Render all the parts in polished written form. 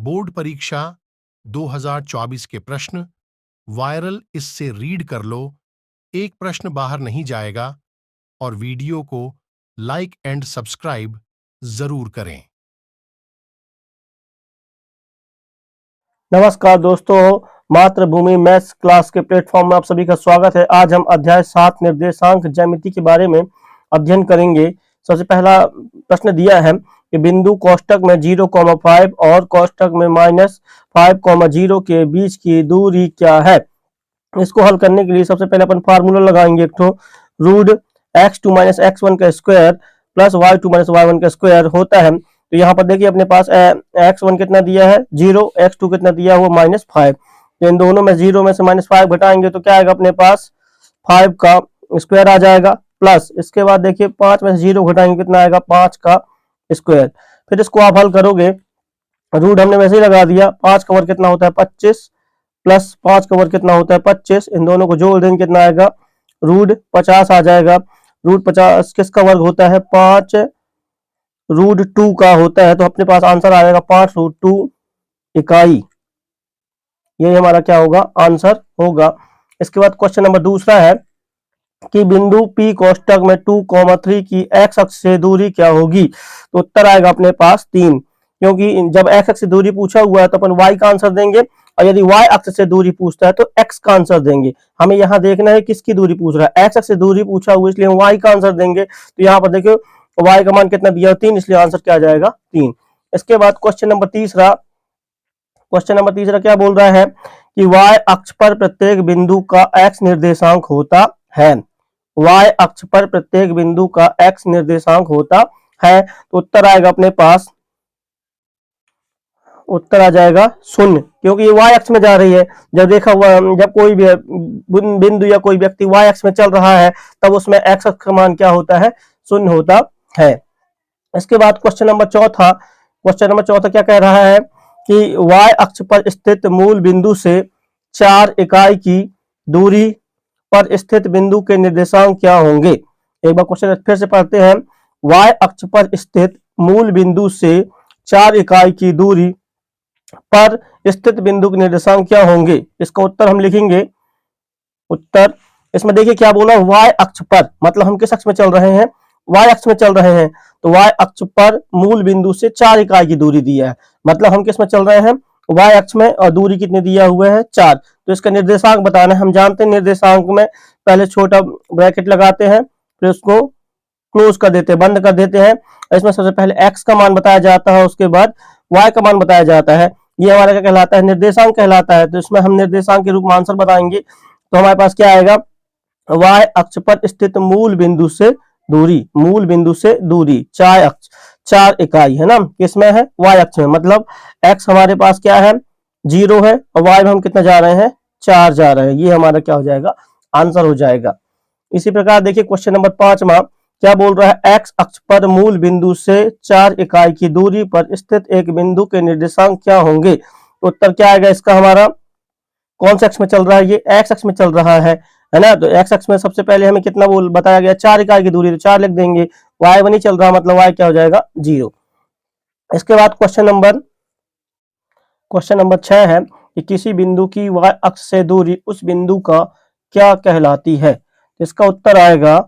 Board परीक्षा 2024 के प्रश्न वायरल, इससे रीड कर लो। एक प्रश्न बाहर नहीं जाएगा और वीडियो को लाइक एंड सब्सक्राइब जरूर करें। नमस्कार दोस्तों, मातृभूमि मैथ्स क्लास के प्लेटफॉर्म में आप सभी का स्वागत है। आज हम अध्याय 7 निर्देशांक ज्यामिति के बारे में अध्ययन करेंगे। सबसे पहला प्रश्न दिया है कि बिंदु कोष्टक में 0,5 और कोष्टक में -5,0 के बीच की दूरी क्या है। इसको हल करने के लिए सबसे पहले अपन फार्मूला लगाएंगे। एक तो रूट x2 - x1 का स्क्वायर प्लस y2 - y1 का स्क्वायर होता है। तो यहाँ पर देखिए अपने पास x1 कितना दिया है 0, x2 कितना दिया हुआ -5। तो इन दोनों में 0 में से -5 घटाएंगे तो क्या आएगा अपने पास 5 का स्क्वायर आ जाएगा। प्लस इसके बाद देखिए 5 में से 0 घटाएंगे कितना आएगा 5 का स्क्वायर। फिर इसको आप हल करोगे, रूट हमने वैसे ही लगा दिया। 5 का वर्ग कितना होता है 25 प्लस 5 का वर्ग कितना होता है 25। इन दोनों को जोड़ देंगे कितना आएगा रूट 50 आ जाएगा। रूट 50 किसका वर्ग होता है 5 रूट 2 का होता है। तो अपने पास आंसर आ जाएगा 5 रूट 2 इकाई। ये हमारा क्या होगा आंसर होगा। इसके बाद क्वेश्चन नंबर दूसरा है कि बिंदु P कोष्टक में 2,3 की x अक्ष से दूरी क्या होगी। तो उत्तर आएगा अपने पास 3, क्योंकि जब x अक्ष से दूरी पूछा हुआ है तो अपन y का आंसर देंगे, और यदि y अक्ष से दूरी पूछता है तो x का आंसर देंगे। हमें यहाँ देखना है किसकी दूरी पूछ रहा है, x अक्ष से दूरी पूछा हुआ इसलिए हम y का आंसर देंगे। तो यहाँ पर देखिए y का मान कितना दिया 3, इसलिए आंसर क्या आ जाएगा 3। इसके बाद क्वेश्चन नंबर तीसरा क्या बोल रहा है कि y अक्ष पर प्रत्येक बिंदु का x निर्देशांक होता है। y अक्ष पर प्रत्येक बिंदु का x निर्देशांक होता है। तो उत्तर आएगा अपने पास, उत्तर आ जाएगा 0, क्योंकि ये y अक्ष में जा रही है। जब देखा हुआ जब कोई भी बिंदु या कोई व्यक्ति y अक्ष में चल रहा है तब उसमें x अक्ष का मान क्या होता है 0 होता है। इसके बाद क्वेश्चन नंबर चौथा क्या कह रहा है कि y अक्ष पर स्थित मूल बिंदु से 4 इकाई की दूरी पर स्थित बिंदु के निर्देशांक क्या होंगे। एक बार क्वेश्चन फिर से पढ़ते हैं। y अक्ष पर स्थित मूल बिंदु से 4 इकाई की दूरी पर स्थित बिंदु के निर्देशांक क्या होंगे। इसका उत्तर हम लिखेंगे। उत्तर इसमें देखिए क्या बोला y अक्ष पर, मतलब हम किस अक्ष में चल रहे हैं y अक्ष में चल रहे हैं। तो y अक्ष पर मूल बिंदु से 4 इकाई की दूरी दिया है, मतलब हम किस में चल रहे हैं y अक्ष में, और दूरी कितने दिया हुआ है 4। तो इसका निर्देशांक बताना है। हम जानते हैं निर्देशांक में पहले छोटा ब्रैकेट लगाते हैं, फिर उसको क्लोज कर देते हैं, बंद कर देते हैं। इसमें सबसे पहले x का मान बताया जाता है, उसके बाद y का मान बताया जाता है। ये हमारा क्या कहलाता है निर्देशांक कहलाता है। तो इसमें हम निर्देशांक के रूप में आंसर बताएंगे। तो हमारे पास क्या आएगा y अक्ष पर स्थित मूल बिंदु से दूरी 4 इकाई है ना, किसमें है y अक्ष में, मतलब x हमारे पास क्या है 0 है और y में हम कितना जा रहे हैं 4 जा रहे हैं। ये हमारा क्या हो जाएगा आंसर हो जाएगा। इसी प्रकार देखिए क्वेश्चन नंबर 5वां क्या बोल रहा है, x अक्ष पर मूल बिंदु से 4 इकाई की दूरी पर स्थित एक बिंदु के निर्देशांक क्या होंगे। तो उत्तर क्या आएगा इसका, हमारा कौन से अक्ष में चल रहा है, ये x अक्ष में चल रहा है ना। तो x अक्ष में सबसे पहले हमें कितना बताया गया 4 इकाई की दूरी, तो 4 लिख देंगे। y नहीं चल रहा, मतलब y क्या हो जाएगा 0। इसके बाद क्वेश्चन नंबर 6 है कि किसी बिंदु की y अक्ष से दूरी उस बिंदु का क्या कहलाती है। इसका उत्तर आएगा,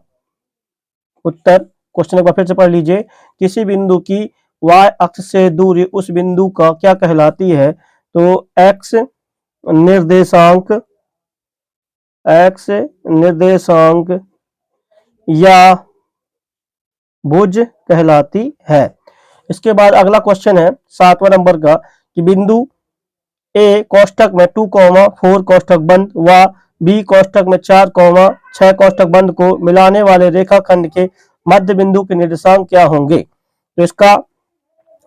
उत्तर क्वेश्चन एक बार फिर से पढ़ लीजिए। किसी बिंदु की y अक्ष से दूरी उस बिंदु का क्या कहलाती है। तो x निर्देशांक या भुज कहलाती है। इसके बाद अगला क्वेश्चन है 7वां नंबर का कि बिंदु A कोष्टक में 2,4 कोष्टक बंद व B कोष्टक में 4,6 कोष्टक बंद को मिलाने वाले रेखाखंड के मध्य बिंदु के निर्देशांक क्या होंगे। तो इसका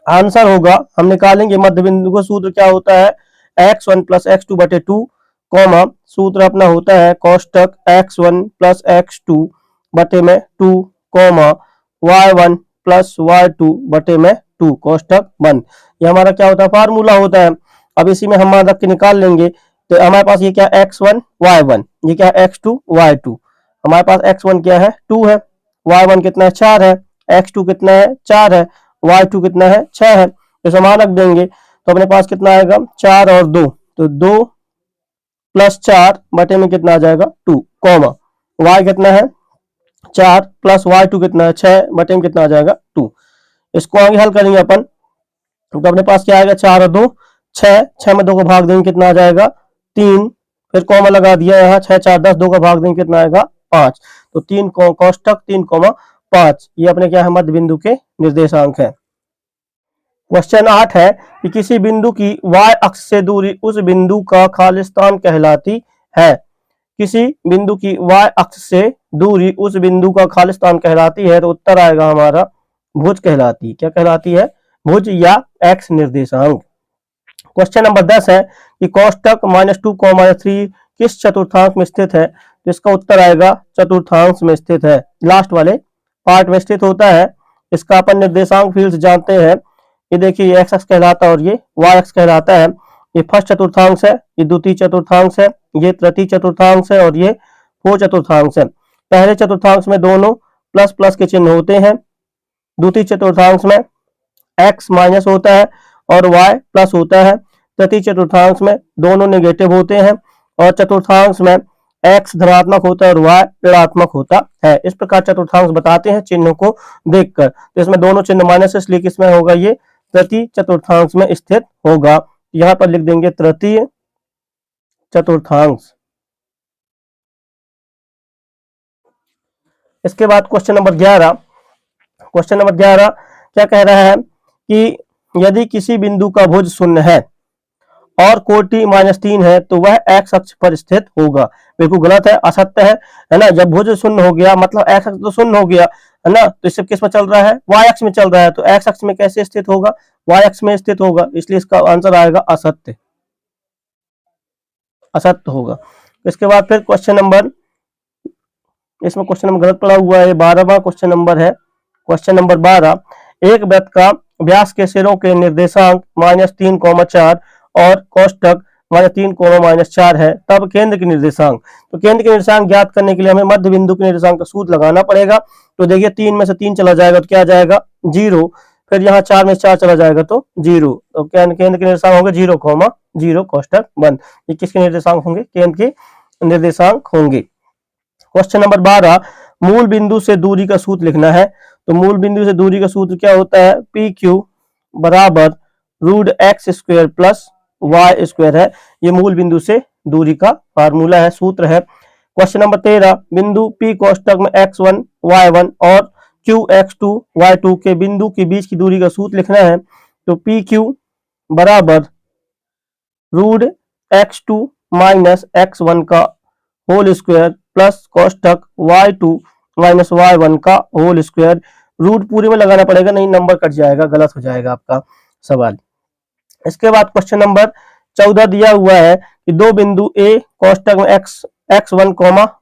आंसर होगा, हम निकालेंगे मध्य बिंदु का सूत्र क्या होता है x1 + x2 बटे 2, सूत्र अपना होता है कोष्टक x1 + x2 बटे में 2, y1 + y2 बटे में 2 कोष्टक बंद। ये हमारा क्या होता है फार्मूला होता है। अब इसी में हम रख के निकाल लेंगे। तो हमारे पास ये क्या x1 y1, ये क्या x2 y2। हमारे पास x1 क्या है 2 है, y1 कितना है 4 है, x2 कितना है 4 है, y2 कितना है 6 है। तो समान रख देंगे। तो अपने पास कितना आएगा 4 और 2, तो 2 प्लस 4 बटे में कितना आ जाएगा 2, कॉमा y कितना है 4 प्लस y2 कितना है 6 बटे में कितना आ जाएगा 2। इसको आगे हल करेंगे अपन, तो अपने पास क्या आएगा 4 और 2 6, 6 में 2 को भाग देंगे कितना आ जाएगा 3, फिर कॉमा लगा दिया यहाँ 6 4 10, 2 का भाग देंगे कितना आएगा 5, तो 3 कोष्टक 3,5 ये अपने क्या है मध्य बिंदु के निर्देशांक है। क्वेश्चन 8 है कि किसी बिंदु की y अक्ष से दूरी उस बिंदु का खालिस्तान कहलाती है। किसी बिंदु की y अक्ष से दूरी उस बिंदु का खालिस्तान कहलाती है, तो उत्तर आएगा हमारा भुज कहलाती। क्या कहलाती है? भुज या एक्स निर्देशांक। क्वेश्चन नंबर 10 है कि कोष्टक -2, -3 किस चतुर्थांश में स्थित है, तो इसका उत्तर आएगा चतुर्थांश में स्थित है, लास्ट वाले पार्ट में स्थित होता है। इसका अपन निर्देशांक फील्ड से जानते हैं, ये देखिए ये एक्स अक्ष कहलाता है और ये वाई अक्ष कहलाता है। ये फर्स्ट चतुर्थांश है, ये द्वितीय चतुर्थांश है, ये तृतीय चतुर्थांश है और ये फोर्थ चतुर्थांश है। पहले चतुर्थांश में दोनों प्लस प्लस के चिन्ह होते हैं, द्वितीय चतुर्थांश में एक्स माइनस होता है और वाई प्लस होता है, तृतीय चतुर्थांश में दोनों नेगेटिव होते हैं और चतुर्थांश में एक्स धनात्मक होता है और वाई ऋणात्मक होता है। इस प्रकार चतुर्थांश बताते हैं चिन्हों को देखकर। तो इसमें दोनों चिन्ह माइनस है, इसलिए किसमें होगा ये तृतीय चतुर्थांश में स्थित होगा। यहां पर लिख देंगे तृतीय चतुर्थांश। इसके बाद क्वेश्चन नंबर 11। क्वेश्चन नंबर 11 क्या कह रहा है कि यदि किसी बिंदु का भुज शून्य है और कोटि -3 है तो वह एक्स अक्ष पर स्थित होगा। बिल्कुल गलत है, असत्य है ना। जब भुज शून्य हो गया मतलब एक्स अक्ष तो शून्य हो गया है ना, तो इससे किस में चल रहा है वाई अक्ष में चल रहा है, तो एक्स अक्ष में कैसे स्थित होगा वाई अक्ष में स्थित होगा, इसलिए इसका आंसर आएगा असत्य, असत्य होगा। इसके बाद फिर क्वेश्चन नंबर, इसमें क्वेश्चन नंबर गलत पड़ा हुआ है, 12वां क्वेश्चन नंबर है। क्वेश्चन नंबर 12, एक वृत्त का व्यास के सिरों के निर्देशांक -3,4 और कोष्टक -3,-4 है, तब केंद्र के निर्देशांक। तो केंद्र के निर्देशांक ज्ञात करने के लिए हमें मध्य बिंदु के निर्देशांक का सूत्र लगाना पड़ेगा। तो देखिए 3 में से 3 चला जाएगा तो क्या आ जाएगा 0, फिर यहाँ 4 में 4 चला जाएगा तो 0, तो केंद्र के निर्देशांक होंगे 0,0 कोष्टक बंद। ये किसके निर्देशांक होंगे? केंद्र के निर्देशांक होंगे। क्वेश्चन नंबर 12, मूल बिंदु से दूरी का सूत्र लिखना है। तो मूल बिंदु से दूरी का सूत्र क्या होता है? PQ बराबर √x² प्लस y² है। ये मूल बिंदु से दूरी का फार्मूला है, सूत्र है। क्वेश्चन नंबर 13, बिंदु P कोष्टक में x1 y1 और Q x2 y2 के बिंदु के बीच की दूरी का सूत्र लिखना है। तो PQ बराबर √x2 माइनस x1 का होल स्क्वायर प्लस कोष्टक y2 माइनस y1 का होल स्क्वायर। रूट पूरे में लगाना पड़ेगा, नहीं नंबर कट जाएगा, गलत हो जाएगा आपका सवाल। इसके बाद क्वेश्चन नंबर 14 दिया हुआ है कि दो बिंदु A कोष्टक में x1,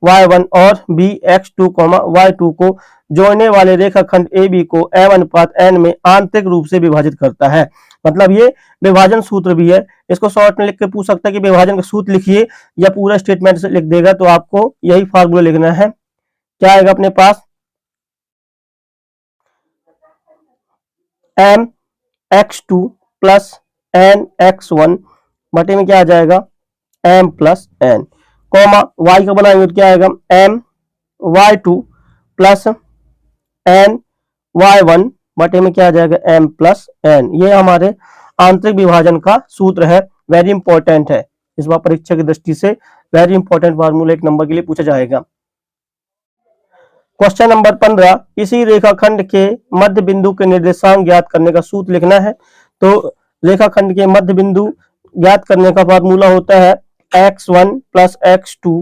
y1 और B x2, y2 को जोड़ने वाले रेखाखंड AB को m/n में आंतरिक रूप से विभाजित करता है। मतलब ये विभाजन सूत्र भी है, इसको शॉर्ट में लिख के पूछ सकता है कि विभाजन का सूत्र लिखिए, या पूरा स्टेटमेंट से लिख देगा, तो आपको यही फार्मूला लिखना है। क्या आएगा अपने पास? mx2 प्लस nx1 बटे में क्या आ जाएगा m+n, कॉमा y का बनाएंगे तो क्या आएगा my2 प्लस ny1 बटे में क्या आ जाएगा m+n। ये हमारे आंतरिक विभाजन का सूत्र है, वेरी इंपॉर्टेंट है, इस बार परीक्षा की दृष्टि से वेरी इंपॉर्टेंट फार्मूला 1 नंबर के लिए पूछा जाएगा। क्वेश्चन नंबर 15, इसी रेखाखंड के मध्य बिंदु के निर्देशांक ज्ञात करने का सूत्र लिखना है। तो रेखाखंड के मध्य बिंदु ज्ञात करने का फार्मूला होता है x1 प्लस x2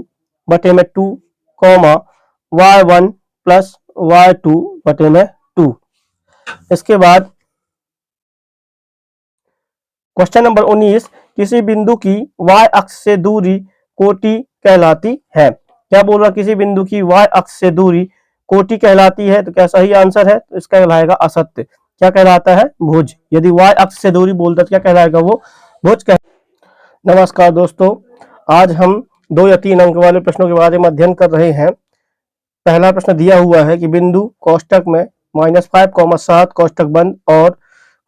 बटे में 2, y1 प्लस y2 बटे में 2। इसके बाद क्वेश्चन नंबर 19, किसी बिंदु की y अक्ष से दूरी कोटि कहलाती है। क्या बोल रहा? किसी बिंदु की y अक्ष से दूरी कोटि कहलाती है, तो क्या सही आंसर है? तो इसका कहलाएगा असत्य। क्या कहलाता है? भुज। यदि y अक्ष से दूरी बोलता तो क्या कहलाएगा? वो भुज कह। नमस्कार दोस्तों, आज हम 2 या 3 अंक वाले प्रश्नों के बारे में अध्ययन कर रहे हैं। पहला प्रश्न दिया हुआ है कि बिंदु कोष्टक में -5, 7 कोष्टक बंद और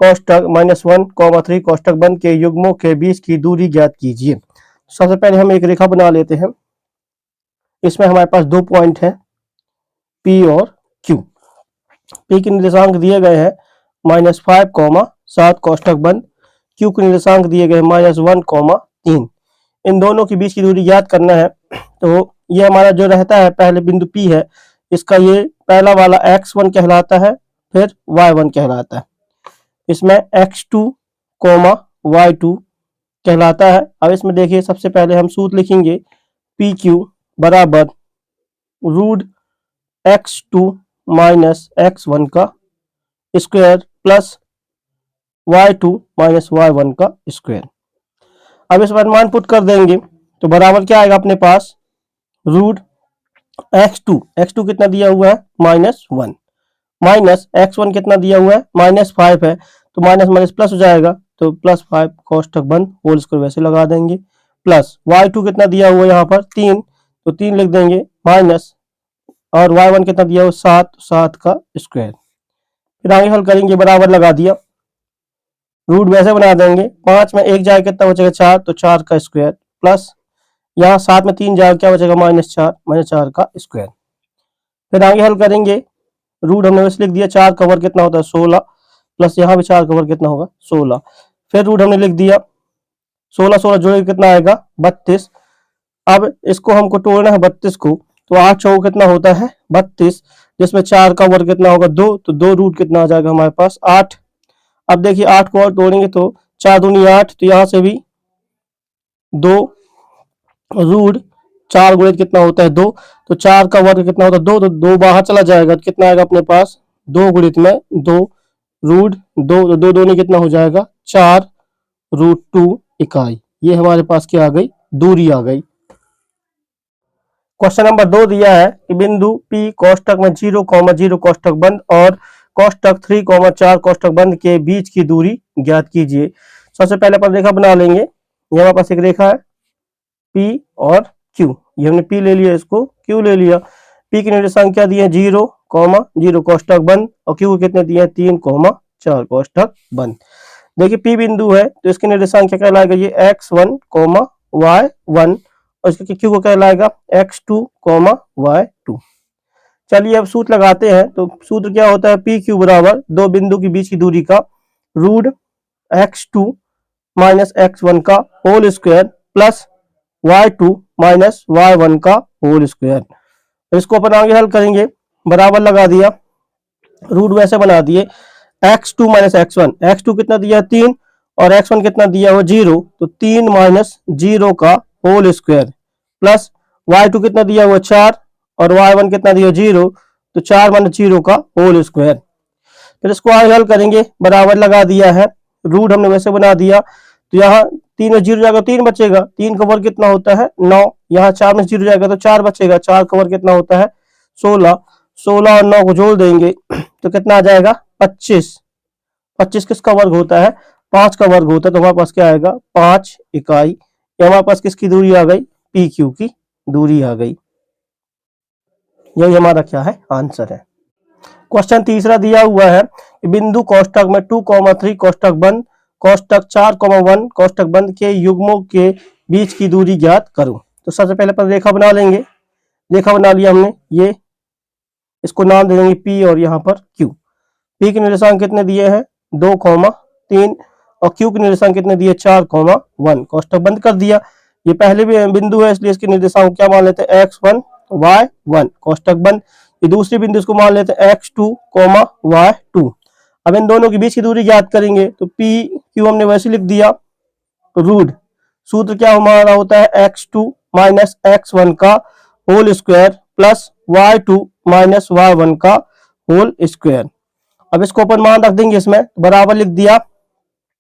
कोष्टक -1, 3 कोष्टक बंद के युग्मों के बीच की दूरी ज्ञात कीजिए। सबसे पहले हम एक रेखा बना लेते हैं। इसमें हमारे पास 2 पॉइंट हैं, P और Q। P के निर्देशांक दिए गए हैं -5, 7 कोष्टक बंद। Q के निर्देशांक दिए गए -1, 3। इन दोनों के बीच की दूरी ज्ञात करना है। तो ये हमारा जो रहता है पहले बिंदु P है, इसका ये पहला वाला x1 कहलाता है, फिर y1 कहलाता है। इसमें x2, y2 कहलाता है। अब इसमें देखिए सबसे पहले हम सूत्र लिखेंगे PQ बराबर √x2 - x1 का स्क्वायर प्लस y2 - y1 का स्क्वायर। अब इस पर मान पुट कर देंगे तो बराबर क्या आएगा अपने पास, √x2 कितना दिया हुआ है -1 माइनस x1 कितना दिया हुआ है -5 है, तो माइनस माइनस प्लस हो जाएगा, तो +5 कोष्टक बंद होल स्क्वायर वैसे लगा देंगे, प्लस y2 कितना दिया हुआ है यहाँ पर 3, तो 3 लिख देंगे माइनस, और y1 कितना दिया हुआ 7 का स्क्वायर। फिर आगे हल करेंगे, बराबर लगा दिया, रूट वैसे बना देंगे, 5 में 1 जाएगा कितना बचेगा 4, तो 4 का स्क्वायर, प्लस यहाँ 7 में 3 जाएगा क्या बचेगा -4 का स्क्वायर। फिर आगे हल करेंगे, रूट हमने वैसे लिख दिया, 4 का वर्ग कितना होता है 16, प्लस यहाँ भी 4 का वर्ग कितना होगा 16। फिर रूट हमने लिख दिया, 16 जोड़ेगा कितना आएगा 32। अब इसको हमको तोड़ना है 32 को, तो 8 चौक कितना होता है 32, जिसमें 4 का वर्ग कितना होगा 2, तो 2 रूट कितना आ जाएगा हमारे पास 8। अब देखिए 8 को और तोड़ेंगे तो 4 दूनी 8, तो यहाँ से भी 2 रूट 4 गुणित कितना होता है 2, तो 4 का वर्ग कितना होता है 2, तो 2 बाहर चला जाएगा, तो कितना आएगा अपने पास 2 गुणित में 2 रूट 2, तो 2 दूनी कितना हो जाएगा 4√2 इकाई। ये हमारे पास क्या आ गई, दूरी आ गई। क्वेश्चन नंबर 2 दिया है कि बिंदु P कोष्टक में 0, 0 कोष्टक बंद और कोष्टक 3, 4 कोष्टक बंद के बीच की दूरी ज्ञात कीजिए। सबसे पहले अपन रेखा बना लेंगे। ये हमारे पास एक रेखा है P और Q, ये हमने P ले लिया, इसको Q ले लिया। P के निर्देशांक क्या दिए 0, 0 कोष्टक बंद, और Q कितने दिए 3, 4 कोष्टक बंद। देखिए P बिंदु है तो इसके निर्देशांक क्या कहलाएगा, ये x1, y1, और इसके Q को कहलाएगा x2, y2। चलिए अब सूत्र लगाते हैं। तो सूत्र क्या होता है, PQ बराबर दो बिंदु के बीच की दूरी का रूट x2 - x1 का whole square plus y2 - y1 का होल स्क्वायर। इसको अपन आगे हल करेंगे, बराबर लगा दिया, रूट वैसे बना दिए, x2 - x1, x2 कितना दिया 3 और x1 कितना दिया हुआ 0, तो 3 - 0 का होल स्क्वायर प्लस y2 कितना दिया हुआ 4 और y1 कितना दिया 0, तो 4 - 0 का होल स्क्वायर। फिर इसको आगे हल करेंगे, बराबर लगा दिया है, रूट हमने वैसे बना दिया, तो यहाँ 3 में 0 जाएगा 3 बचेगा, 3 का वर्ग कितना होता है 9, यहाँ 4 में 0 जाएगा तो 4 बचेगा, 4 का वर्ग कितना होता है 16, 16 और 9 को जोड़ देंगे तो कितना आ जाएगा 25। 25 किसका वर्ग होता है 5 का वर्ग होता है, तो हमारे पास क्या आएगा 5 इकाई। ये हमारे पास किसकी दूरी आ गई, PQ की दूरी आ गई। यही हमारा क्या है आंसर है। क्वेश्चन तीसरा दिया हुआ है, बिंदु कोष्टक में 2, 3 कोष्टक बंद, कोष्टक 4, 1 कोष्टक बंद के युग्मों के बीच की दूरी ज्ञात करो। तो सबसे पहले पर रेखा बना लेंगे, रेखा बना लिया हमने, ये इसको नाम दे देंगे P और यहाँ पर Q। P के निर्देशांक कितने दिए हैं 2, 3 और Q के निर्देशांक कितने दिए 4, 1। कोष्टक बंद कर दिया, ये पहले भी बिंदु है इसलिए इसके निर्देशांक क्या मान लेते हैं x1, y1, कोष्टक बंद। ये दूसरी बिंदु इसको मान लेते हैं x2, y2। अब इन दोनों के बीच की दूरी ज्ञात करेंगे, तो P Q हमने वैसे लिख दिया, रूट सूत्र क्या हमारा होता है x2 - x1 का whole square plus y2 - y1 का होल स्क्वायर। अब इसको अपन मान रख देंगे, इसमें बराबर लिख दिया,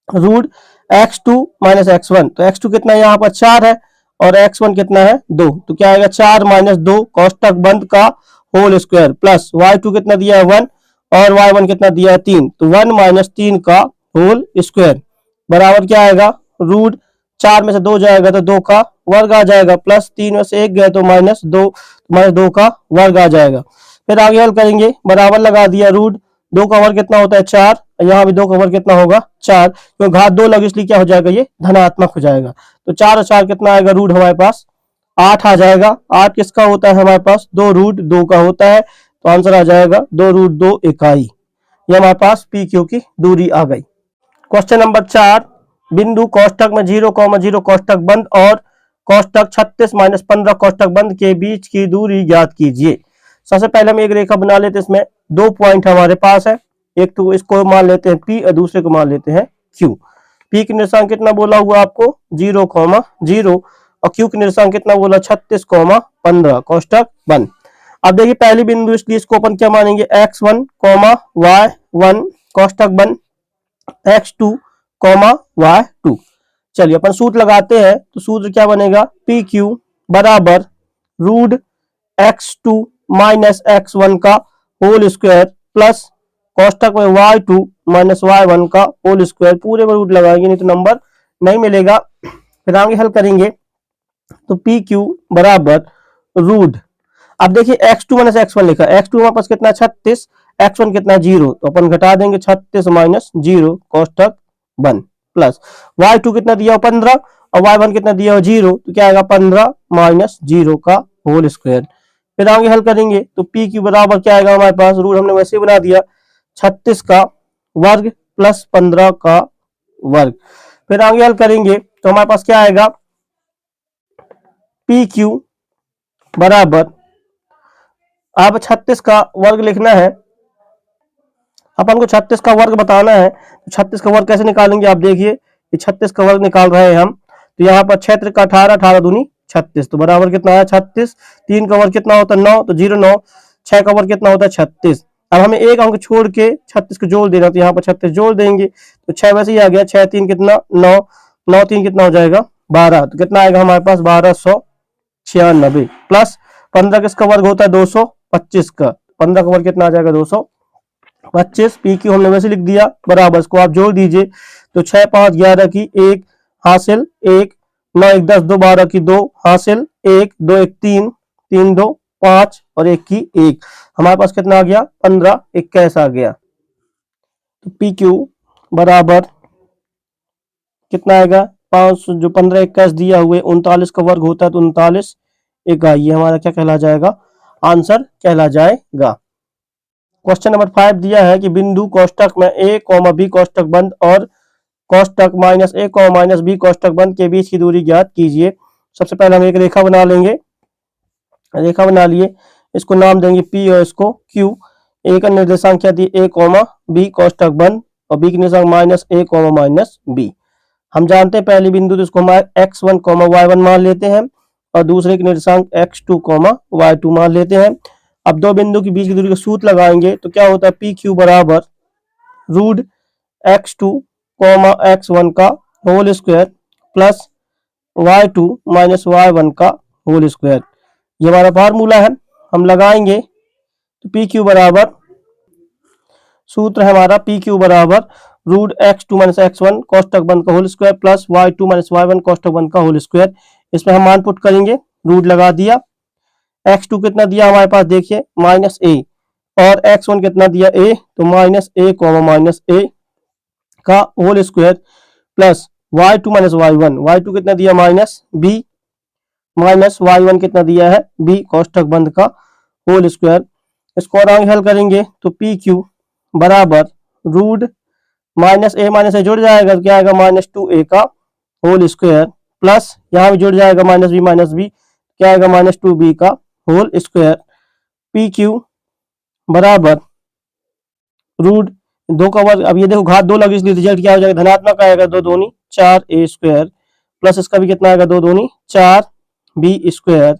रूट x2 - x1, तो x2 कितना है यहाँ पर 4 है और x1 कितना है 2, तो क्या आएगा 4 - 2 कोष्टक बंद का होल स्क्वायर प्लस y2 कितना दिया है 1 और y1 कितना दिया है 3, तो 1 - 3 का होल स्क्वायर बराबर क्या आएगा, रूट 4 में से 2 जाएगा तो 2 का वर्ग आ जाएगा, प्लस 3 में से 1 गया तो -2 का वर्ग आ जाएगा। फिर आगे हल करेंगे, बराबर लगा दिया, रूट 2 का वर्ग कितना होता है 4 यहाँ भी 2 का वर्ग कितना होगा 4, क्योंकि घात 2 लगी इसलिए क्या हो जाएगा, ये धनात्मक हो जाएगा। तो 4 और 4 कितना आएगा, रूट हमारे पास 8 आ जाएगा। 8 किसका होता है हमारे पास, 2 रूट 2 का होता है, तो आंसर आ जाएगा 2 रूट 2 इकाई। ये हमारे पास पी क्यू की दूरी आ गई। क्वेश्चन नंबर 4, बिंदु कोष्टक में 0,0 कोष्टक बंद और कोष्टक 36 माइनस 15 कोष्टक बंद के बीच की दूरी ज्ञात कीजिए। सबसे पहले हम एक रेखा बना लेते हैं। इसमें 2 पॉइंट हमारे पास है, एक तो इसको मान लेते हैं P और दूसरे को मान लेते हैं Q। P की निर्देशांक कितना बोला हुआ आपको 0,0 और Q की निर्देशांक कितना बोला 36,15 कोष्टक बंद। अब देखिए पहली बिंदु, इसलिए इसको अपन क्या मानेंगे x1, y1 कोष्टक बंद, x2, y2। चलिए अपन सूत्र लगाते हैं, तो सूत्र क्या बनेगा, PQ बराबर रूट x2 माइनस x1 का होल स्क्वायर प्लस कोष्टक में y2 माइनस y1 का होल स्क्वायर। पूरे में रूट लगाएंगे नहीं तो नंबर नहीं मिलेगा। फिर आगे हल करेंगे तो PQ बराबर रूट, अब देखिए x2 माइनस x1 लिखा, x2 हमारे पास कितना 36, x1 कितना 0, तो अपन घटा देंगे 36 माइनस 0 कोष्टक बंद प्लस y2 कितना दिया 15 और y1 कितना दिया 0, तो क्या आएगा 15 माइनस 0 का होल स्क्वायर। फिर आगे हल करेंगे तो पी क्यू बराबर क्या आएगा हमारे पास, रूट हमने वैसे ही बना दिया 36 का वर्ग प्लस 15 का वर्ग। फिर आगे हल करेंगे तो हमारे पास क्या आएगा, पी क्यू बराबर, अब 36 का वर्ग लिखना है, अपन को 36 का वर्ग बताना है। तो 36 का वर्ग कैसे निकालेंगे, आप देखिए ये 36 का वर्ग निकाल रहे हैं हम, तो यहाँ पर क्षेत्र का 18, 18 दूनी 36, तो बराबर कितना है 36। 3 का वर्ग कितना होता है 9, तो 0 9, 6 का वर्ग कितना होता है 36। अब हमें एक अंक छोड़ के 36 को जोड़ देना, तो यहाँ पर 36 जोड़ देंगे, तो 6 वैसे ही आ गया, 6 3 कितना 9, 9 3 कितना हो जाएगा 12, तो कितना आएगा हमारे पास 1296 प्लस 15 किसका वर्ग होता है 225 का, 15 का वर्ग कितना आ जाएगा 225। पी क्यू हमने वैसे लिख दिया बराबर, इसको आप जोड़ दीजिए, तो 6 5 11 की 1 हासिल 1, 9 1 10 2 12 की 2 हासिल 1, 2 1 3, 3 2 5 और 1 की 1, हमारे पास कितना आ गया 15 21 आ गया। तो पी क्यू बराबर कितना आएगा 5, जो 15 21 दिया हुए 39 का वर्ग होता है, तो 39 इकाई, ये हमारा क्या कहला जाएगा, आंसर कहला जाएगा। क्वेश्चन नंबर 5 दिया है कि बिंदु कोष्टक में a, b कोष्टक बंद और कोष्टक माइनस a, माइनस b कोष्टक बंद के बीच की दूरी ज्ञात कीजिए। सबसे पहले हम एक रेखा बना लेंगे, रेखा बना लिए, इसको नाम देंगे P और इसको Q। a का निर्देशांक क्या दी a, b कोष्टक बंद और b की निर्देशांक माइनस a, माइनस b। हम जानते हैं पहली बिंदु, तो इसको हम x1, y1 मान लेते हैं और दूसरे की निर्देशांक x2, y2 मान लेते हैं। अब दो बिंदु के बीच की दूरी का सूत्र लगाएंगे, तो क्या होता है पी क्यू बराबर रूट x2, x1 का whole square plus y2 minus y1 का होल स्क्वायर। ये हमारा फार्मूला है, हम लगाएंगे तो पी क्यू बराबर, सूत्र है हमारा पी क्यू बराबर रूट x2 माइनस x1 कोष्टक बंद का whole square plus y2 minus y1 कोष्टक बंद का होल स्क्वायर। इसमें हम मान पुट करेंगे, रूट लगा दिया, x2 कितना दिया हमारे पास देखिए माइनस a और x1 कितना दिया a, तो माइनस a, माइनस a का whole square plus y2 minus y1 कितना दिया माइनस b, माइनस y1 कितना दिया है b कोष्टक बंद का होल स्क्वायर। इसको और आगे हल करेंगे तो पी क्यू बराबर रूट माइनस a जुड़ जाएगा, तो क्या आएगा माइनस 2a का होल स्क्वायर प्लस यहाँ भी जुड़ जाएगा माइनस b, क्या आएगा माइनस 2b का होल स्क्वायर। पी क्यू बराबर रूट 2 का वर्ग, अब ये देखो घात 2 लगी इसलिए रिजल्ट क्या हो जाएगा धनात्मक आएगा, 2 दूनी 4a स्क्वायर प्लस इसका भी कितना आएगा 2 दूनी 4b स्क्वायर।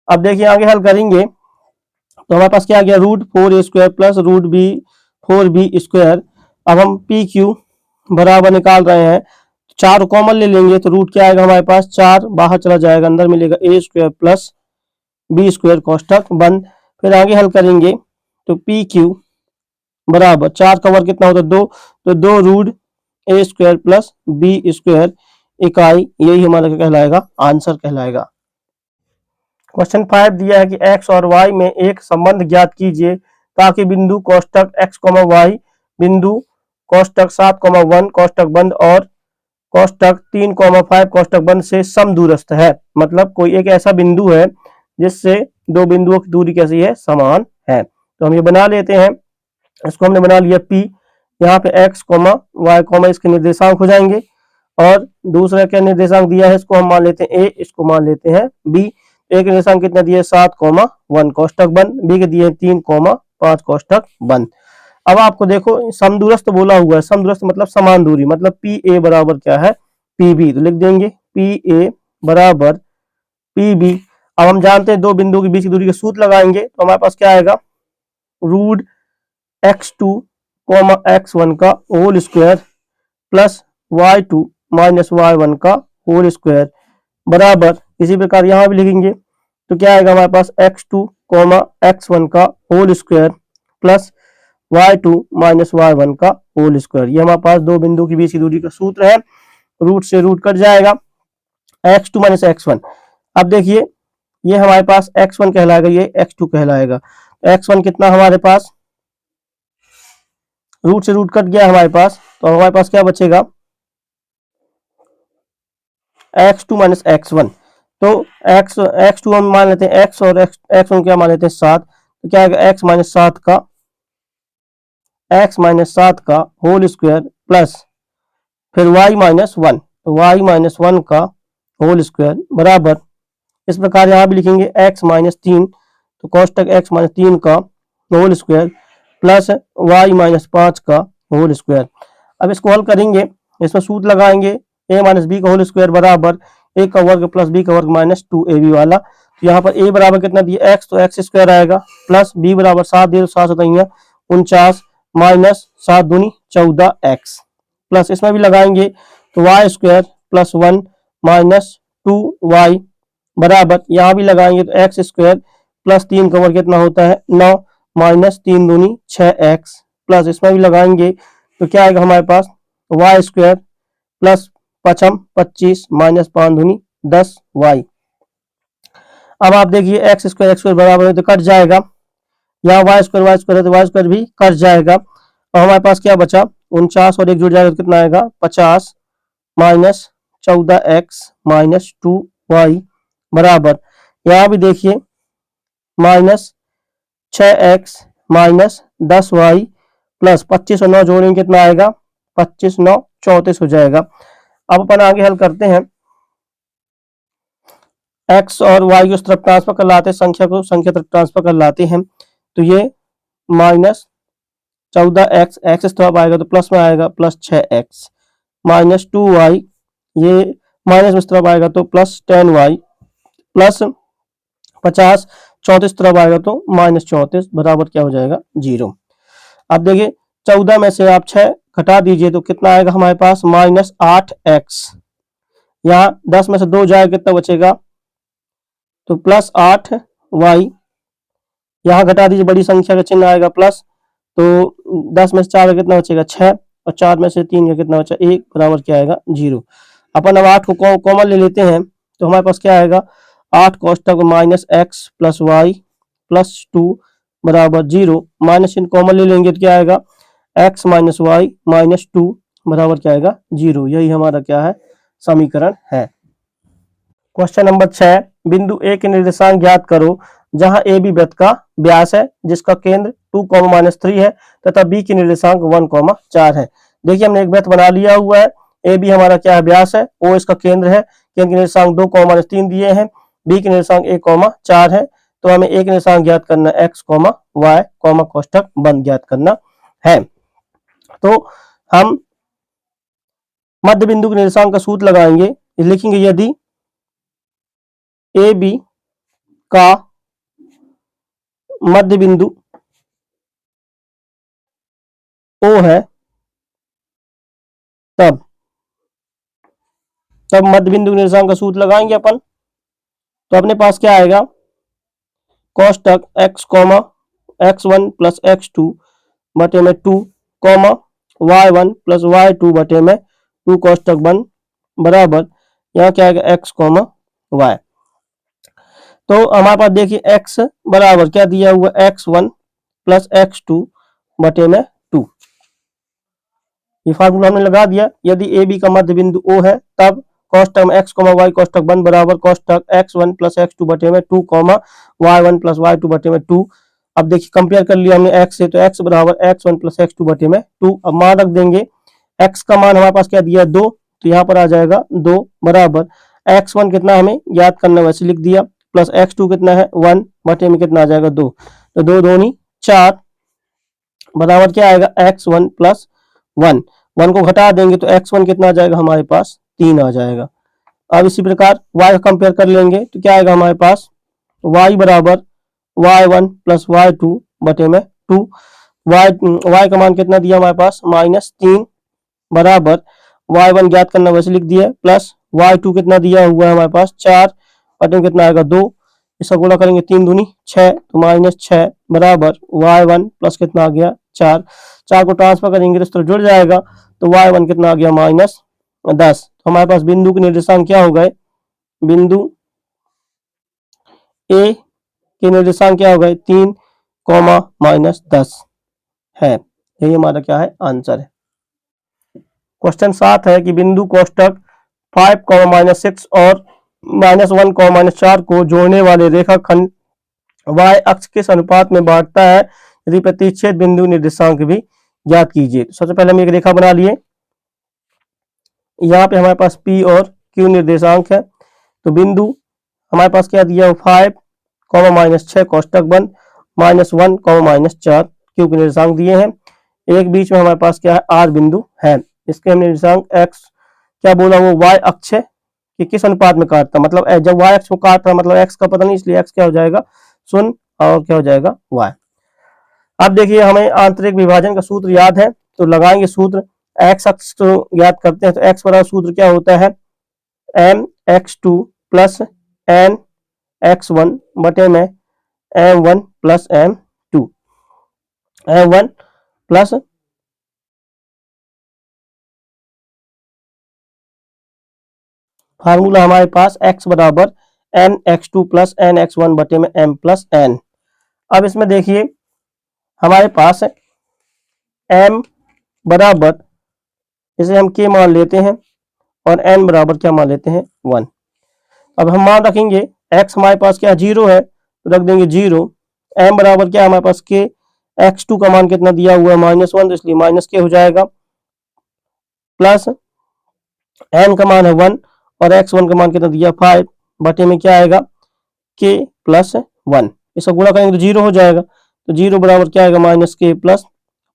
अब देखिए आगे हल करेंगे तो हमारे पास क्या आ गया root 4a square plus root b 4b square. अब हम पी क्यू बराबर निकाल रहे हैं, 4 कॉमन ले लेंगे तो रूट क्या आएगा हमारे पास 4 बाहर चला जाएगा, अंदर मिलेगा a square plus b square कोष्टक बंद। फिर आगे हल करेंगे तो पी क्यू बराबर 4 का वर्ग कितना होता है 2, तो 2 root a square plus b square इकाई, यही हमारा क्या कहलाएगा आंसर कहलाएगा। क्वेश्चन 5 दिया है कि x और y में एक संबंध ज्ञात कीजिए ताकि बिंदु कोष्टक x, y बिंदु कोष्टक 7,1 कोष्टक बंद और कोष्टक 3,5 कोष्टक बंद से समदूरस्थ है। मतलब कोई एक ऐसा बिंदु है जिससे दो बिंदुओं की दूरी कैसी है, समान है। तो हम ये बना लेते हैं, इसको हमने बना लिया P, यहाँ पे x, y, इसके निर्देशांक हो जाएंगे। और दूसरा क्या निर्देशांक दिया है, इसको हम मान लेते हैं a, इसको मान लेते हैं b। a के निर्देशांक कितना दिया है 7,1 कोष्टक बंद, b के दिए हैं 3,5 कोष्टक बंद। अब आपको देखो समदूरस्थ बोला हुआ है, समदूरस्थ मतलब समान दूरी, मतलब पी ए बराबर क्या है पी बी, तो लिख देंगे पी ए बराबर पी बी। अब हम जानते हैं दो बिंदुओं के बीच की दूरी का सूत्र लगाएंगे, तो हमारे पास क्या आएगा, रूट x2 x1 का whole square plus y2 minus y1 का होल स्क्वायर बराबर, इसी प्रकार यहां भी लिखेंगे तो क्या आएगा हमारे पास x2 x1 का whole square plus y2 minus y1 का होल स्क्वायर। ये हमारे पास दो बिंदु की बीच की दूरी का सूत्र है, रूट से रूट कट जाएगा, x2 माइनस x1। अब देखिए ये हमारे पास x1 कहलाएगा, ये x2 कहलाएगा। x1 कितना हमारे पास, रूट से रूट कट गया हमारे पास, तो हमारे पास क्या बचेगा x2 माइनस x1। तो x2 हम मान लेते हैं x और x1 क्या मान लेते हैं 7, तो क्या आएगा x माइनस 7 का होल स्क्वायर प्लस फिर y माइनस 1, तो y माइनस 1 का होल स्क्वायर बराबर, इस प्रकार यहाँ भी लिखेंगे x माइनस 3, तो कोष्टक x माइनस 3 का whole square plus y minus 5 का होल स्क्वायर। अब इसको हल करेंगे, इसमें सूत्र लगाएंगे a माइनस बी का होल स्क्वायर बराबर a का वर्ग प्लस b का वर्ग माइनस 2ab वाला। तो यहाँ पर a बराबर कितना दिया x, तो x स्क्वायर आएगा प्लस b बराबर 7 दिए, 7 होता है 49 माइनस 7 दूनी 14x प्लस इसमें भी लगाएंगे तो y square plus 1 minus 2y बराबर, यहाँ भी लगाएंगे तो x स्क्वायर प्लस 3 का वर्ग कितना होता है 9 माइनस 3 दूनी 6x प्लस इसमें भी लगाएंगे तो क्या आएगा हमारे पास y स्क्वायर प्लस 25 माइनस 5 दूनी 10y। अब आप देखिए x स्क्वायर बराबर है तो कट जाएगा, यहाँ y स्क्वायर है तो y स्क्वायर भी कट जाएगा, और हमारे पास क्या बचा 49 और एक जुड़ जाएगा तो कितना आएगा 50 माइनस 14x माइनस 2y बराबर, यहाँ भी देखिए minus 6x minus 10y plus 25 और 9 जोड़ेंगे कितना आएगा 25 9 34 हो जाएगा। अब अपन आगे हल करते हैं, x और y को उस तरफ ट्रांसफर कर लाते हैं, संख्या को संख्या तरफ ट्रांसफर कर लाते हैं, तो ये माइनस 14x x इस तरफ आएगा तो प्लस में आएगा प्लस 6x माइनस 2y, ये माइनस इस तरफ आएगा तो प्लस 10y प्लस 50 34 तरफ आएगा तो माइनस 34 बराबर क्या हो जाएगा 0। अब देखिए 14 में से आप 6 घटा दीजिए तो कितना आएगा हमारे पास माइनस 8x, यहाँ 10 में से 2 जाएगा कितना बचेगा तो प्लस 8y, यहाँ घटा दीजिए बड़ी संख्या का चिन्ह आएगा प्लस, तो 10 में से 4 का कितना बचेगा 6 और 4 में से 3 का कितना बचा 1 बराबर क्या आएगा 0। अपन अब 8 को कॉमन ले लेते हैं तो हमारे पास क्या आएगा 8 कोष्टक minus x plus y plus 2 बराबर 0, माइनस इन कॉमन ले लेंगे तो क्या आएगा x माइनस y माइनस 2 बराबर क्या आएगा 0। यही हमारा क्या है समीकरण है। क्वेश्चन नंबर 6, बिंदु ए के निर्देशांक ज्ञात करो जहां ए बी वृत्त का व्यास है जिसका केंद्र 2, -3 है तथा बी के निर्देशांक 1, 4 है। देखिए हमने एक वृत्त बना लिया हुआ है, ए बी हमारा क्या है व्यास है, ओ इसका केंद्र है, केंद्र के निर्देशांक 2, -3 दिए हैं, बी के निर्देशांक 1, 4 है, तो हमें एक निर्देशांक ज्ञात करना है x, y, कोष्टक बंद ज्ञात करना है। तो हम मध्य बिंदु के निर्देशांक का सूत्र लगाएंगे, लिखेंगे यदि ए बी का मध्य बिंदु O है तब मध्य बिंदु के निर्देशांक का सूत्र लगाएंगे अपन, तो अपने पास क्या आएगा कोष्टक x, x1 प्लस x2 बटे में 2, y1 प्लस y2 बटे में 2 कोष्टक बंद बराबर, यहाँ क्या आएगा x, y। तो हमारे पास देखिए x बराबर क्या दिया हुआ x1 प्लस x2 बटे में 2, ये फार्मूला हमने लगा दिया। यदि ए बी का मध्य बिंदु ओ है तब कोष्टक एक्स वाई कोष्टक 1 बराबर कोष्टक x1 प्लस x2 बटे में 2 y1 प्लस y2 बटे में 2। अब देखिए कंपेयर कर लिया हमने x से, तो x बराबर x1 प्लस x2 बटे में 2। अब मान रख देंगे, x का मान हमारे पास क्या दिया 2, तो यहाँ पर आ जाएगा 2 बराबर x1 कितना हमें याद करना, वैसे लिख दिया, प्लस x2 कितना है 1 बटे में कितना आ जाएगा 2, तो 2 दूनी 4 बराबर क्या आएगा x1 प्लस 1 को घटा देंगे तो x1 कितना आ जाएगा हमारे पास 3 आ जाएगा। अब इसी प्रकार y का कंपेयर कर लेंगे तो क्या आएगा हमारे पास y बराबर y1 प्लस y2 बटे में 2। y का मान कितना दिया हमारे पास -3 बराबर y1 ज्ञात करना वैसे लिख दिया, प्लस y2 कितना दिया हुआ है हमारे पास 4 बटे में कितना आएगा 2। इसका गुणा करेंगे 3 दूनी 6, तो -6 बराबर y1 प्लस कितना आ गया 4। 4 को ट्रांसफर करेंगे तो इस तरह जुड़ जाएगा, तो y1 कितना आ गया -10। तो हमारे पास बिंदु के निर्देशांक क्या हो गए, बिंदु ए के निर्देशांक क्या हो गए 3, -10 है। यही हमारा क्या है आंसर है। क्वेश्चन 7 है कि बिंदु कोष्टक 5, -6 और -1, -4 को जोड़ने वाले रेखाखंड y अक्ष किस अनुपात में बांटता है, यदि प्रतिच्छेद बिंदु निर्देशांक भी ज्ञात कीजिए। तो सबसे पहले हम एक रेखा बना लिए, यहाँ पे हमारे पास P और Q निर्देशांक है। तो बिंदु हमारे पास क्या दिया 5, -6 कोष्टक बंद, -1, -4 Q के निर्देशांक दिए हैं। एक बीच में हमारे पास क्या है R बिंदु है, इसके हम निर्देशांक x क्या बोला वो y अक्ष है कि किस अनुपात में काटता, मतलब जब y अक्ष को काट रहा मतलब x का पता नहीं, इसलिए x क्या हो जाएगा 0 और क्या हो जाएगा y। अब देखिए हमें आंतरिक विभाजन का सूत्र याद है, तो लगाएंगे सूत्र। x अक्ष तो ज्ञात करते हैं, तो x बराबर सूत्र क्या होता है mx2 प्लस nx1 बटे में m1 plus m2, m1 plus formula हमारे पास x बराबर nx2 प्लस nx1 बटे में m प्लस n। अब इसमें देखिए हमारे पास m बराबर, इसे हम k मान लेते हैं और n बराबर क्या मान लेते हैं 1। अब हम मान रखेंगे x हमारे पास क्या 0 है, तो रख देंगे 0। m बराबर क्या हमारे पास k, x2 का मान कितना दिया हुआ है -1, तो इसलिए -k हो जाएगा, प्लस n का मान है 1 और x1 का मान कितना दिया 5 बटे में क्या आएगा k प्लस 1। इसका गुणा करेंगे तो 0 हो जाएगा, तो 0 बराबर क्या आएगा -k प्लस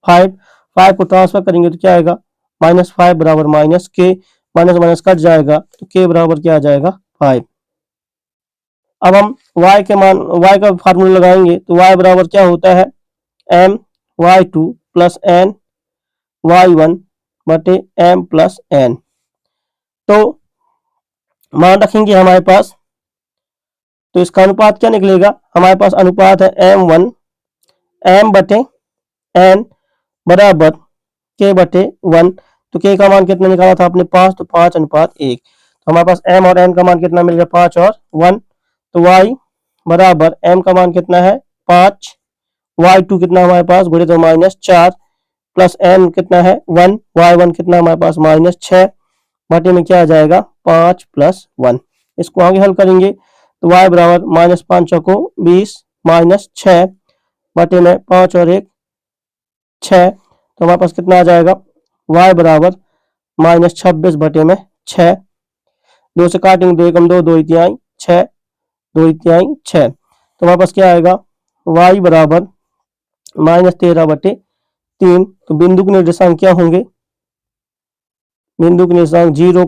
5 को ट्रांसफर करेंगे तो क्या आएगा -5 बराबर -k, माइनस कट जाएगा तो k बराबर क्या आ जाएगा 5। अब हम y के मान, y का फार्मूला लगाएंगे तो y बराबर क्या होता है m y2 plus n y1 बटे m प्लस n। तो मान रखेंगे हमारे पास, तो इसका अनुपात क्या निकलेगा, हमारे पास अनुपात है m1 m बटे n बराबर k बटे 1। तो k का मान कितना निकाला था आपने 5, तो 5:1। तो हमारे पास m और n का मान कितना मिल गया 5 और 1। तो y बराबर m का मान कितना है 5, y2 कितना हमारे पास गुणे तो -4 प्लस n कितना है 1, y1 कितना हमारे पास -6 बटे में क्या आ जाएगा 5 प्लस 1। इसको आगे हल करेंगे तो y बराबर -5 चौको 20 -6 बटे में 5 और 1 6, तो हमारे पास कितना आ जाएगा y बराबर -26 बटे में 6। 2 से काटेंगे 2 एकम 2, 2 इतिहाई 6, 2 इतिहाई 6, तो हमारे पास क्या आएगा y बराबर -13 बटे 3। तो बिंदु के निर्देशांक क्या होंगे, बिंदु के निर्देशांक 0,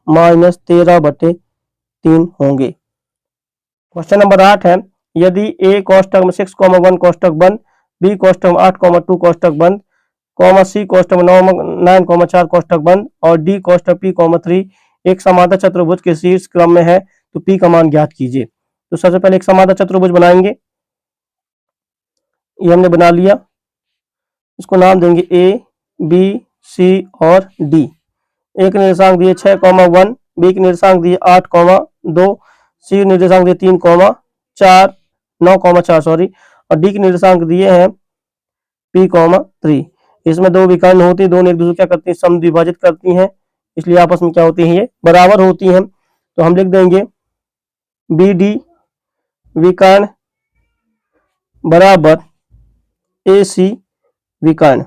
-13 बटे 3 होंगे। क्वेश्चन नंबर 8 है, यदि a कोष्टक में 6, 1 कोष्टक बंद, b कोष्टक में 8, 2 कोष्टक बंद, c कोष्टक में 9, 4 कोष्टक बंद और d कोष्टक p, 3 एक समांतर चतुर्भुज के शीर्ष क्रम में है, तो p का मान ज्ञात कीजिए। तो सबसे पहले एक समांतर चतुर्भुज बनाएंगे, ये हमने बना लिया, इसको नाम देंगे a, b, c और d। एक निर्देशांक दिए 6, 1, b के निर्देशांक दिए 8, 2, c निर्देशांक दिए 3, 9, 4 सॉरी, और d के निर्देशांक दिए हैं p, 3। इसमें दो विकर्ण होती है, दोनों एक दूसरे क्या करती है, समद्विभाजित करती हैं, इसलिए आपस में क्या होती है, ये बराबर होती हैं। तो हम लिख देंगे बी डी विकर्ण बराबर ए सी विकर्ण।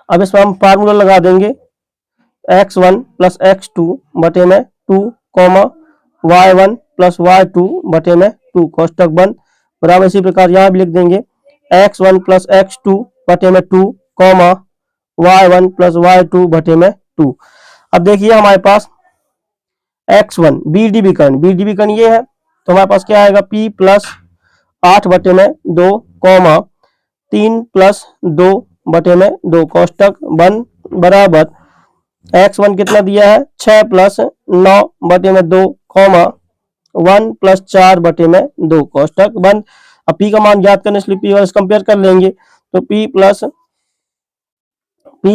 अब इसमें हम फार्मूला लगा देंगे x1 प्लस x2 बटे में 2 कॉमा y1 प्लस y2 बटे में 2 कोष्टक बंद बराबर। इसी प्रकार यहाँ भी लिख देंगे x1 प्लस x2 बटे में 2 कॉमा y1 प्लस y2 बटे में 2। अब देखिए हमारे पास x1 बी डी विकर्ण ये है, तो हमारे पास क्या आएगा p प्लस 8 बटे में 2 कॉमा 3 प्लस 2 बटे में 2 कोष्टक बंद बराबर x1 कितना दिया है 6 प्लस 9 बटे में 2 कॉमा 1 प्लस 4 बटे में 2 कोष्टक बंद। अब p का मान ज्ञात करने के लिए p और कंपेयर कर लेंगे, तो p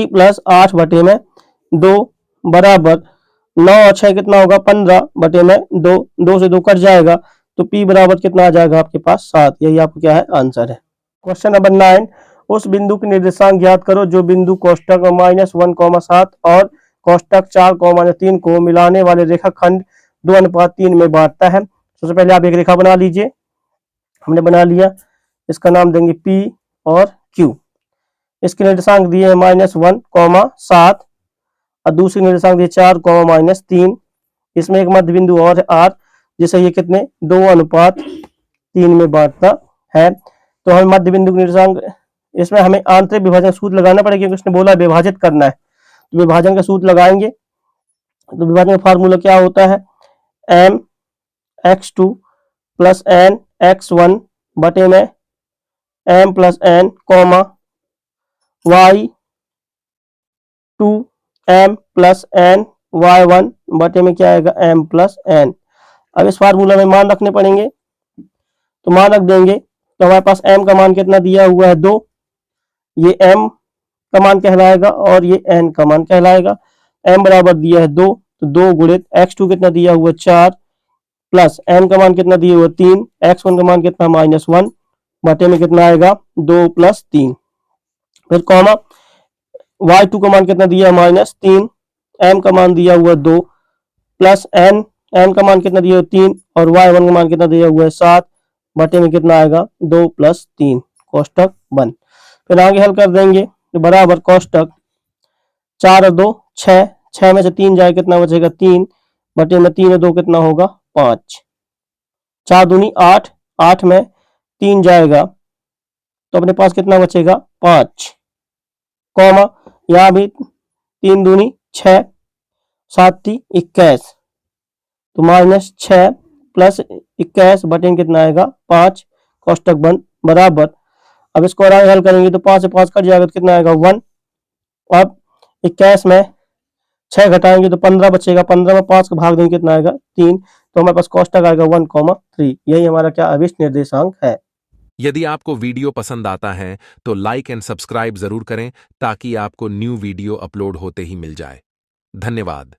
प्लस 8 बटे में 2 बराबर 9 और 6 कितना होगा 15 बटे में 2, 2 से 2 कट जाएगा, तो p बराबर कितना आ जाएगा आपके पास 7। यही आपको क्या है आंसर है। क्वेश्चन नंबर 9, उस बिंदु के निर्देशांक ज्ञात करो जो बिंदु कोष्टक -1,7 और कोष्टक 4,3 को मिलाने वाले रेखाखंड 2:3 में बांटता है। सबसे पहले आप एक रेखा बना लीजिए। हमने बना लिया, इसका नाम देंगे P और Q। इसके निर्देशांक दिए हैं -1,7 और दूसरे निर्देशांक दिए 4,-3। इसमें एक मध्य बिंदु और है R, जिसे ये कितने 2:3 में बांटता है। तो हम मध्य बिंदु के निर्देशांक, इसमें हमें आंतरिक विभाजन सूत्र लगाना पड़ेगा क्योंकि उसने बोला विभाजित करना है, तो विभाजन का सूत्र लगाएंगे। तो विभाजन का फार्मूला क्या होता है, m x2 plus n x1 बटे में m plus n comma y2 m plus n y1 बटे में क्या आएगा m प्लस n। अब इस फार्मूला में मान रखने पड़ेंगे, तो मान रख देंगे। तो हमारे पास m का मान कितना दिया हुआ है 2, ये m का मान कहलाएगा और ये n का मान कहलाएगा। m बराबर दिया है 2, तो 2 गुणित x2 कितना दिया हुआ 4 प्लस n का मान कितना दिया हुआ 3, x1 का मान कितना -1 बटे में कितना आएगा 2 प्लस 3, फिर कॉमा y2 का मान कितना दिया -3, m का मान दिया हुआ 2 प्लस n का मान कितना दिया हुआ 3 और y1 का मान कितना दिया हुआ है 7 बटे में कितना आएगा 2 प्लस 3 कोष्टक बंद। फिर आगे हल कर देंगे, तो बराबर कोष्टक 4 और 2 6, 6 में से 3 जाए कितना बचेगा 3 बटे में 3 और 2 कितना होगा 5, 4 दूनी 8, 8 में 3 जाएगा तो अपने पास कितना बचेगा 5, कॉमा यहाँ भी 3 दूनी 6, 7 21, तो -6 प्लस 21 बटे में कितना आएगा 5 कोष्टक बंद बराबर। अब इसको आगे हल करेंगे तो 5 से 5 कट जाएगा तो कितना आएगा 1। अब 21 में 6 घटाएंगे तो 15 बचेगा, 15 में 5 का भाग देंगे कितना आएगा 3, तो हमारे पास कोष्टक आएगा 1,3। यही हमारा क्या अभिष्ट निर्देशांक है। यदि आपको वीडियो पसंद आता है तो लाइक एंड सब्सक्राइब जरूर करें ताकि आपको न्यू वीडियो अपलोड होते ही मिल जाए। धन्यवाद।